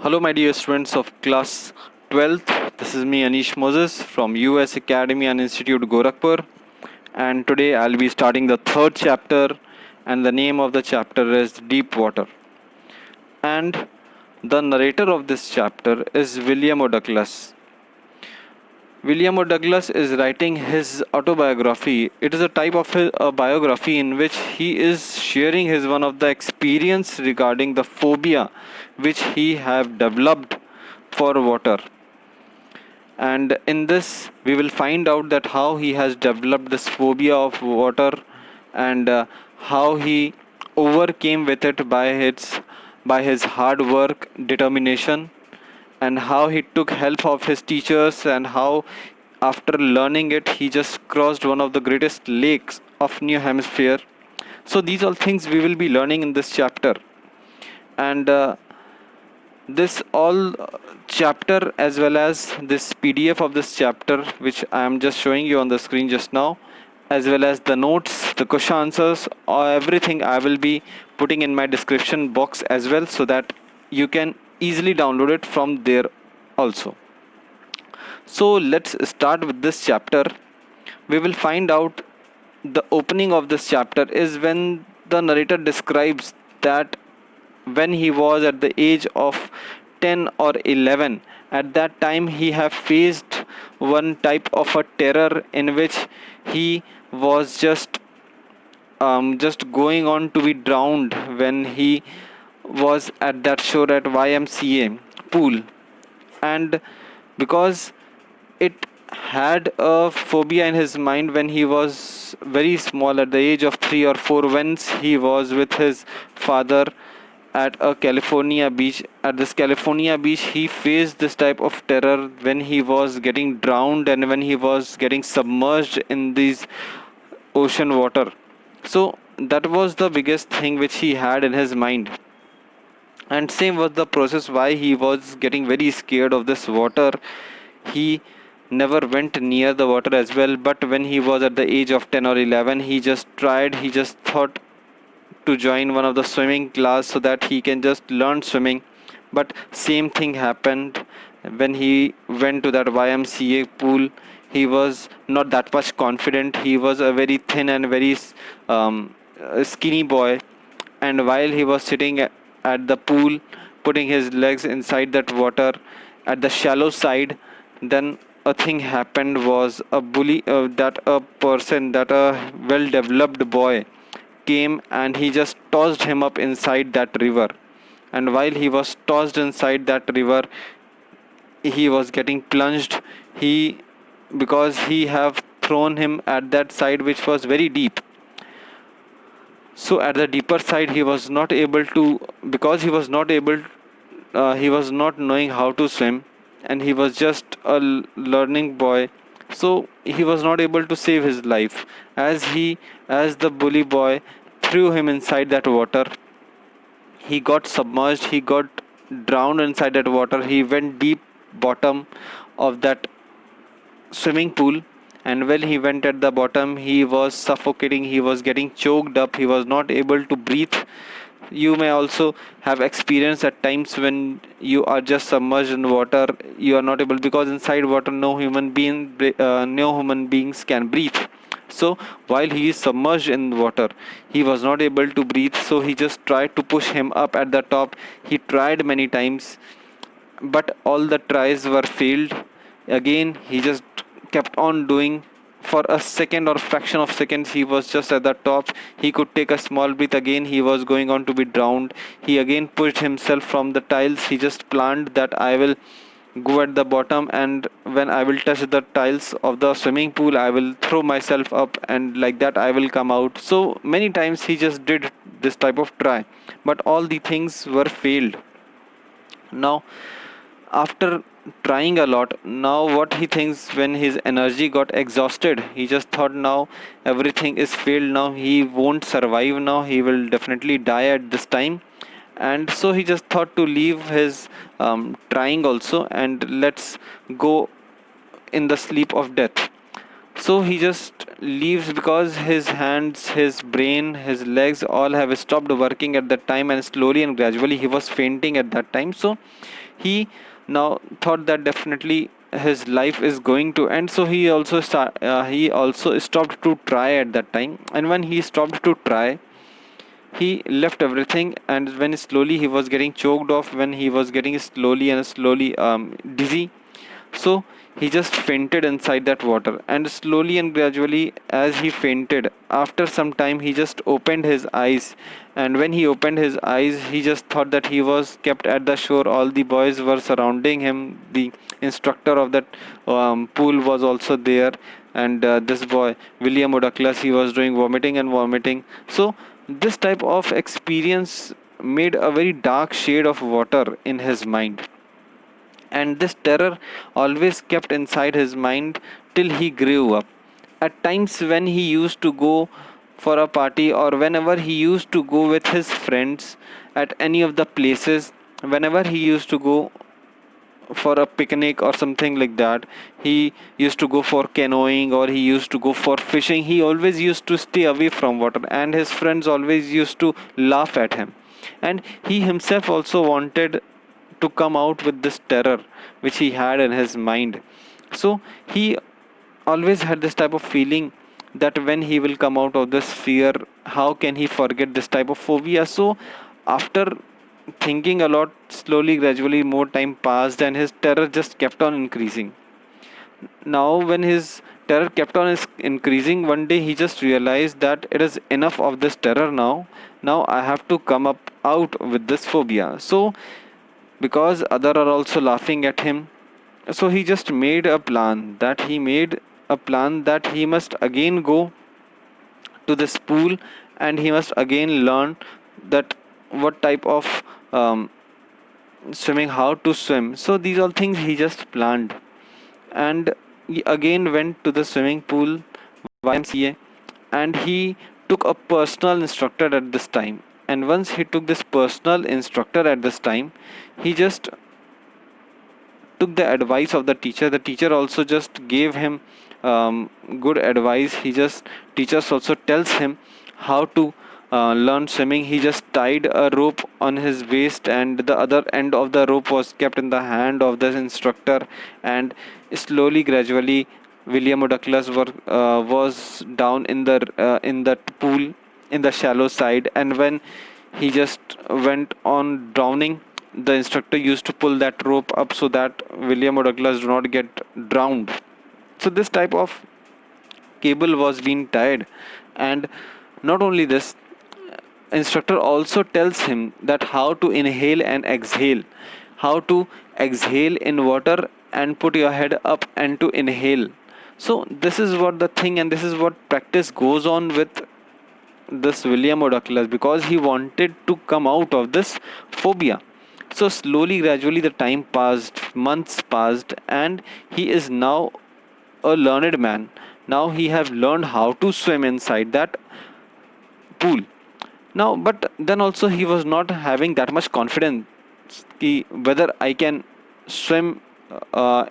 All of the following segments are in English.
Hello, my dear students of class 12th. This is me, Anish Moses from US Academy and Institute Gorakhpur. And today I'll be starting the third chapter, and the name of the chapter is Deep Water. And the narrator of this chapter is William O. Douglas. William O. Douglas is writing his autobiography. It is a type of a biography in which he is sharing his one of the experience regarding the phobia which he have developed for water. And in this we will find out that how he has developed this phobia of water, and how he overcame with it by his hard work, determination, and how he took help of his teachers, and how after learning it he just crossed one of the greatest lakes of New Hemisphere. So these all things we will be learning in this chapter. And this all chapter, as well as this PDF of this chapter which I am just showing you on the screen just now, as well as the notes, the question answers, or everything I will be putting in my description box as well, so that you can easily download it from there also. So let's start with this chapter. We will find out the opening of this chapter is when the narrator describes that when he was at the age of 10 or 11, at that time he have faced one type of a terror in which he was just going on to be drowned when he was at that shore at YMCA pool. And because it had a phobia in his mind when he was very small, at the age of 3 or 4, when he was with his father at a California beach. At this California beach he faced this type of terror when he was getting drowned and when he was getting submerged in these ocean water. So that was the biggest thing which he had in his mind. And same was the process why he was getting very scared of this water. He never went near the water as well, but when he was at the age of 10 or 11, he just thought to join one of the swimming class so that he can just learn swimming. But same thing happened when he went to that YMCA pool. He was not that much confident. He was a very thin and very skinny boy, and while he was sitting at the pool, putting his legs inside that water at the shallow side, then a thing happened. Was a bully, that a person, that a well developed boy came and he just tossed him up inside that river. And while he was tossed inside that river, he was getting plunged. He Because he have thrown him at that side which was very deep. So at the deeper side he was not able to, because he was not knowing how to swim, and he was just a learning boy. So he was not able to save his life. As the bully boy threw him inside that water, he got submerged, he got drowned inside that water. He went deep bottom of that swimming pool, and when he went at the bottom he was suffocating, he was getting choked up, he was not able to breathe. You may also have experienced at times when you are just submerged in water, you are not able, because inside water no human beings can breathe. So while he is submerged in water, he was not able to breathe. So he just tried to push him up at the top. He tried many times, but all the tries were failed. Again he just kept on doing. For a second or fraction of seconds he was just at the top. He could take a small breath, again he was going on to be drowned. He again pushed himself from the tiles. He just planned that I will go at the bottom, and when I will touch the tiles of the swimming pool I will throw myself up, and like that I will come out. So many times he just did this type of try, but all the things were failed. Now after trying a lot, now what he thinks, when his energy got exhausted, he just thought now everything is failed, now he won't survive, now he will definitely die at this time. And so he just thought to leave his trying also, and let's go in the sleep of death. So he just leaves because his hands, his brain, his legs all have stopped working at that time, and slowly and gradually he was fainting at that time. So he now thought that definitely his life is going to end. So he also stopped to try at that time. And when he stopped to try, he left everything, and when slowly he was getting choked off, when he was getting slowly dizzy, so he just fainted inside that water. And slowly and gradually, as he fainted, after some time, he just opened his eyes. And when he opened his eyes, he just thought that he was kept at the shore. All the boys were surrounding him. The instructor of that pool was also there. And this boy, William Odaklas, he was doing vomiting and vomiting. So, this type of experience made a very dark shade of water in his mind, and this terror always kept inside his mind till he grew up. At times, when he used to go for a party, or whenever he used to go with his friends at any of the places, whenever he used to go for a picnic or something like that, he used to go for canoeing or he used to go for fishing, he always used to stay away from water, and his friends always used to laugh at him. And he himself also wanted to come out with this terror which he had in his mind. So he always had this type of feeling that when he will come out of this fear, how can he forget this type of phobia? So after thinking a lot, slowly, gradually, more time passed, and his terror just kept on increasing. Now, when his terror kept on increasing, one day he just realized that it is enough of this terror now. Now I have to come up out with this phobia. So because other are also laughing at him, so he just made a plan that he must again go to this pool, and he must again learn that what type of swimming, how to swim. So these all things he just planned, and he again went to the swimming pool, YMCA, and he took a personal instructor at this time. And once he took this personal instructor at this time, he just took the advice of the teacher. The teacher also just gave him good advice. Teachers also tells him how to learn swimming. He just tied a rope on his waist, and the other end of the rope was kept in the hand of the instructor. And slowly, gradually, William Douglas was down in that pool in the shallow side, and when he just went on drowning, the instructor used to pull that rope up so that William or Douglas do not get drowned. So this type of cable was being tied, and not only this, instructor also tells him that how to inhale and exhale, how to exhale in water and put your head up and to inhale. So this is what the thing, and this is what practice goes on with this William Odaklas, because he wanted to come out of this phobia. So slowly, gradually, the time passed, months passed, and he is now a learned man. Now he have learned how to swim inside that pool. Now, but then also he was not having that much confidence whether I can swim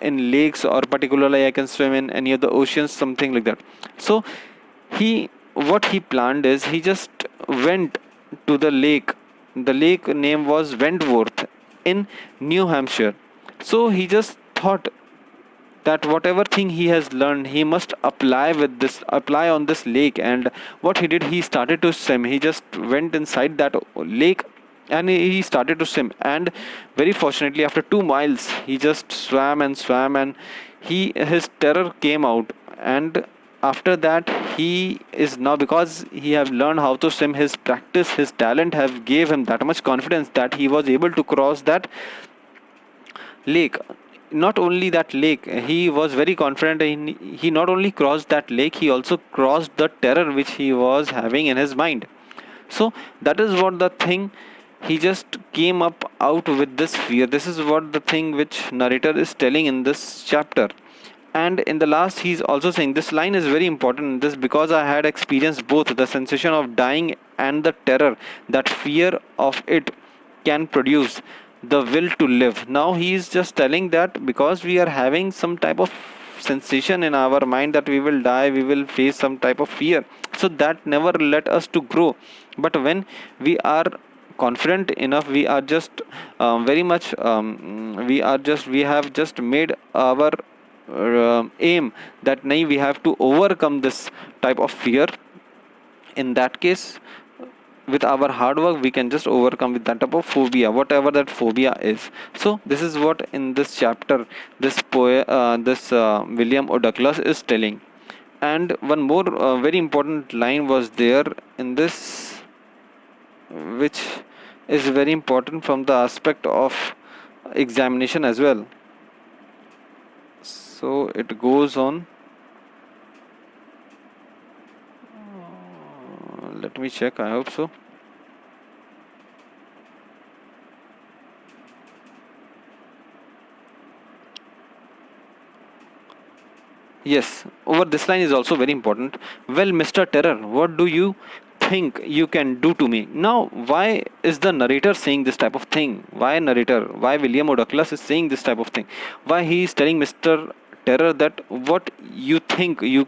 in lakes, or particularly I can swim in any of the oceans, something like that. So he what he planned is he just went to the lake. The lake name was Wentworth in New Hampshire. So he just thought that whatever thing he has learned, he must apply on this lake. And what he did, he started to swim. He just went inside that lake, and he started to swim. And very fortunately, after 2 miles, he just swam, and his terror came out. And after that, he is now, because he have learned how to swim, his practice, his talent have gave him that much confidence that he was able to cross that lake. Not only that lake, he was very confident. He not only crossed that lake, he also crossed the terror which he was having in his mind. So that is what the thing, he just came up out with this fear. This is what the thing which narrator is telling in this chapter. And in the last, he's also saying this line is very important in this, because I had experienced both the sensation of dying and the terror that fear of it can produce, the will to live. Now he is just telling that because we are having some type of sensation in our mind that we will die, we will face some type of fear. So that never let us to grow. But when we are confident enough, we are just very much we have just made our aim that nay, we have to overcome this type of fear. In that case, with our hard work, we can just overcome with that type of phobia, whatever that phobia is. So this is what in this chapter this William O. Douglas is telling. And one more very important line was there in this, which is very important from the aspect of examination as well. So it goes on. Let me check, I hope so. Yes, over this line is also very important. Well, Mr. Terror, what do you think you can do to me? Now, why is the narrator saying this type of thing? Why narrator? Why William O. Douglas is saying this type of thing? Why he is telling Mr. Terror that what you think you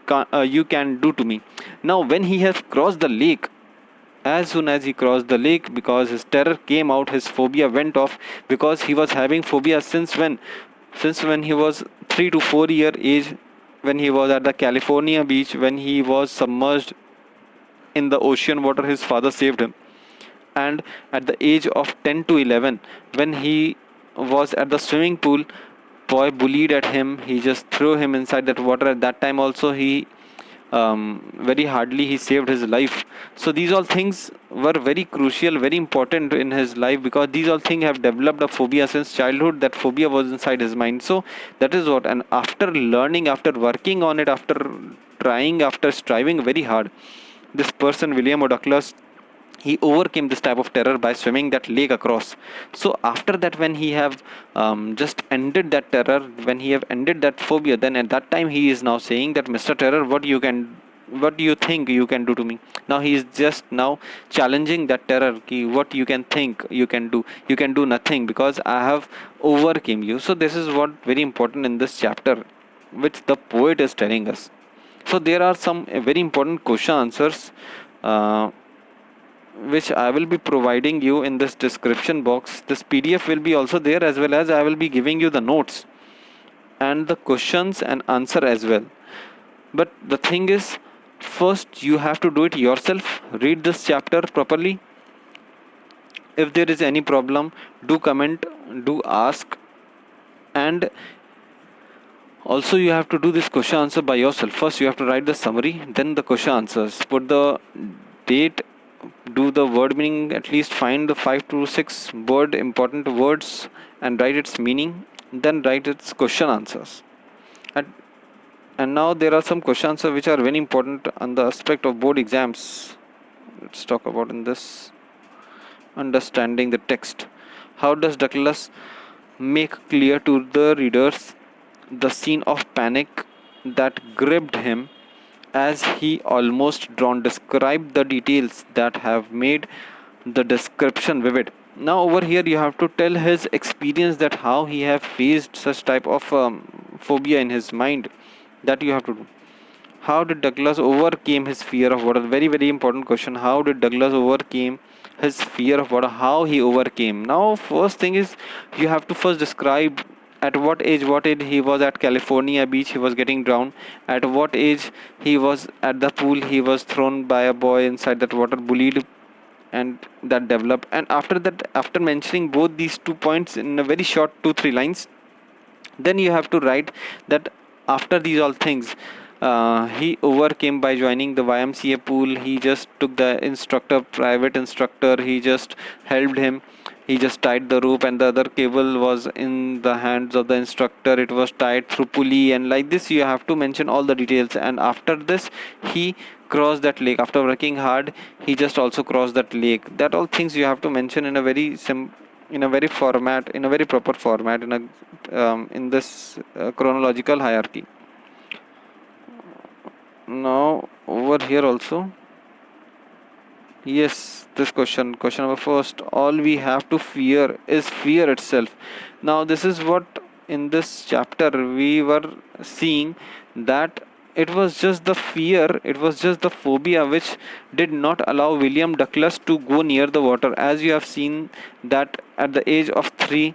can do to me? Now, when he has crossed the lake, as soon as he crossed the lake, because his terror came out, his phobia went off, because he was having phobia since when he was 3 to 4 year age, when he was at the California beach, when he was submerged in the ocean water, his father saved him. And at the age of 10 to 11, when he was at the swimming pool, boy bullied at him, he just threw him inside that water. At that time also, he very hardly he saved his life. So these all things were very crucial, very important in his life, because these all things have developed a phobia since childhood. That phobia was inside his mind. So that is what. And after learning, after working on it, after trying, after striving very hard, this person William O. Douglas, he overcame this type of terror by swimming that lake across. So after that, when he have just ended that terror, when he have ended that phobia, then at that time he is now saying that Mr. Terror, what do you think you can do to me? Now he is just now challenging that terror ki what you can think you can do nothing, because I have overcame you. So this is what very important in this chapter, which the poet is telling us. So there are some very important question answers, uh, which I will be providing you in this description box. This PDF will be also there, as well as I will be giving you the notes and the questions and answer as well. But the thing is, first you have to do it yourself. Read this chapter properly. If there is any problem, do comment, do ask, and also you have to do this question answer by yourself. First you have to write the summary, then the question answers. Put the date, do the word meaning, at least find the 5 to 6 word important words and write its meaning, then write its question answers. And now there are some question answers which are very important on the aspect of board exams. Let's talk about in this. Understanding the text. How does Douglas make clear to the readers the scene of panic that gripped him, as he almost drawn describe the details that have made the description vivid? Now over here you have to tell his experience, that how he have faced such type of phobia in his mind, that you have to do. How did Douglas overcame his fear of water? Very very important question. How did Douglas overcame his fear of water? How he overcame? Now first thing is, you have to first describe at what age he was at California beach, he was getting drowned. At what age he was at the pool, he was thrown by a boy inside that water, bullied, and that developed. And after that, after mentioning both these 2 points in a very short 2 3 lines, then you have to write that after these all things, he overcame by joining the YMCA pool. He just took the instructor, private instructor, he just helped him. He just tied the rope, and the other cable was in the hands of the instructor. It was tied through pulley, and like this you have to mention all the details. And after this, he crossed that lake. After working hard, he just also crossed that lake. That all things you have to mention in a very in a very format, in a very proper format, in this chronological hierarchy. Now over here also, yes, this question number first, all we have to fear is fear itself. Now this is what in this chapter we were seeing that it was just the fear, it was just the phobia which did not allow William Douglas to go near the water. As you have seen that at the age of 3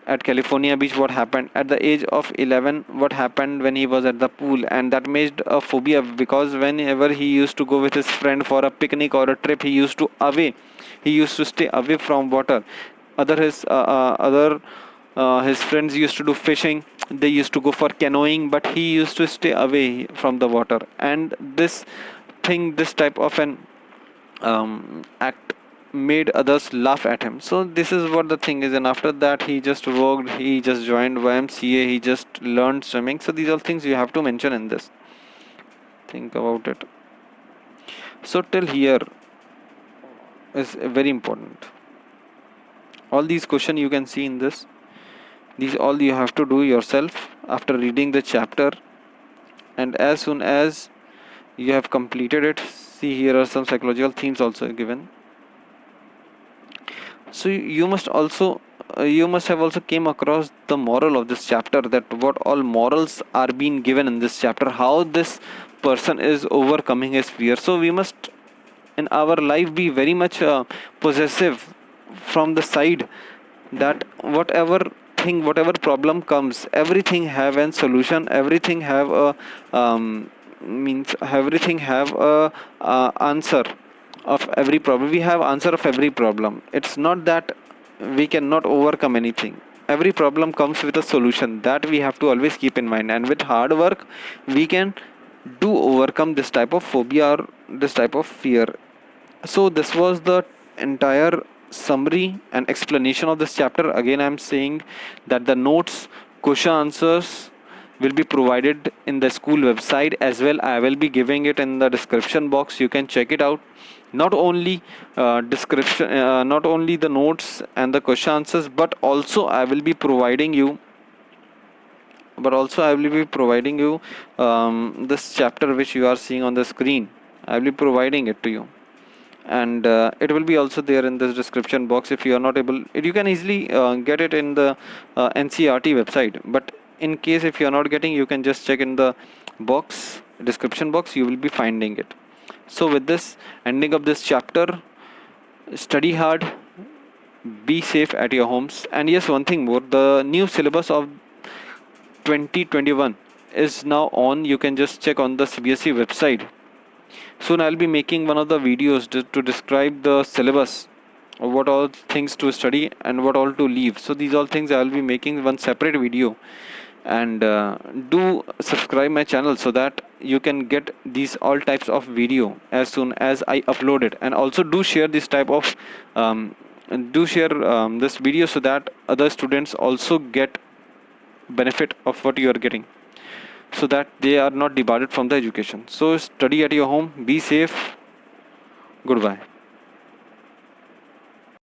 at California Beach, what happened at the age of 11, what happened when he was at the pool, and that made a phobia because whenever he used to go with his friend for a picnic or a trip, he used to stay away from water. Other his friends used to do fishing, they used to go for canoeing, but he used to stay away from the water. And this type of an act made others laugh at him. So this is what the thing is. And after that he just worked, he just joined YMCA, he just learned swimming. So these are things you have to mention in this. Think about it. So till here is very important. All these questions you can see in this. These all you have to do yourself after reading the chapter. And as soon as you have completed it, see here are some psychological themes also given. So you must have also came across the moral of this chapter, that what all morals are being given in this chapter, how this person is overcoming his fear. So we must in our life be very much possessive from the side that whatever problem comes, everything have a solution, everything have a means everything have a answer of every problem. We have answer of every problem. It's not that we cannot overcome anything. Every problem comes with a solution, that we have to always keep in mind, and with hard work we can do overcome this type of phobia or this type of fear. So this was the entire summary and explanation of this chapter. Again, I am saying that the notes, question answers will be provided in the school website as well. I will be giving it in the description box. You can check it out. Not only not only the notes and the question answers, but also I will be providing you. This chapter which you are seeing on the screen. I will be providing it to you, and it will be also there in this description box. If you are not able, you can easily get it in the NCRT website, but in case if you are not getting, you can just check in the description box, you will be finding it. So with this ending of this chapter, study hard, be safe at your homes. And yes, one thing more, the new syllabus of 2021 is now on. You can just check on the CBSE website. Soon I'll be making one of the videos to describe the syllabus, of what all things to study and what all to leave. So these all things I'll be making one separate video. And do subscribe my channel so that you can get these all types of video as soon as I upload it. And also do share this type of this video so that other students also get benefit of what you are getting, so that they are not debarred from the education. So study at your home, be safe, goodbye.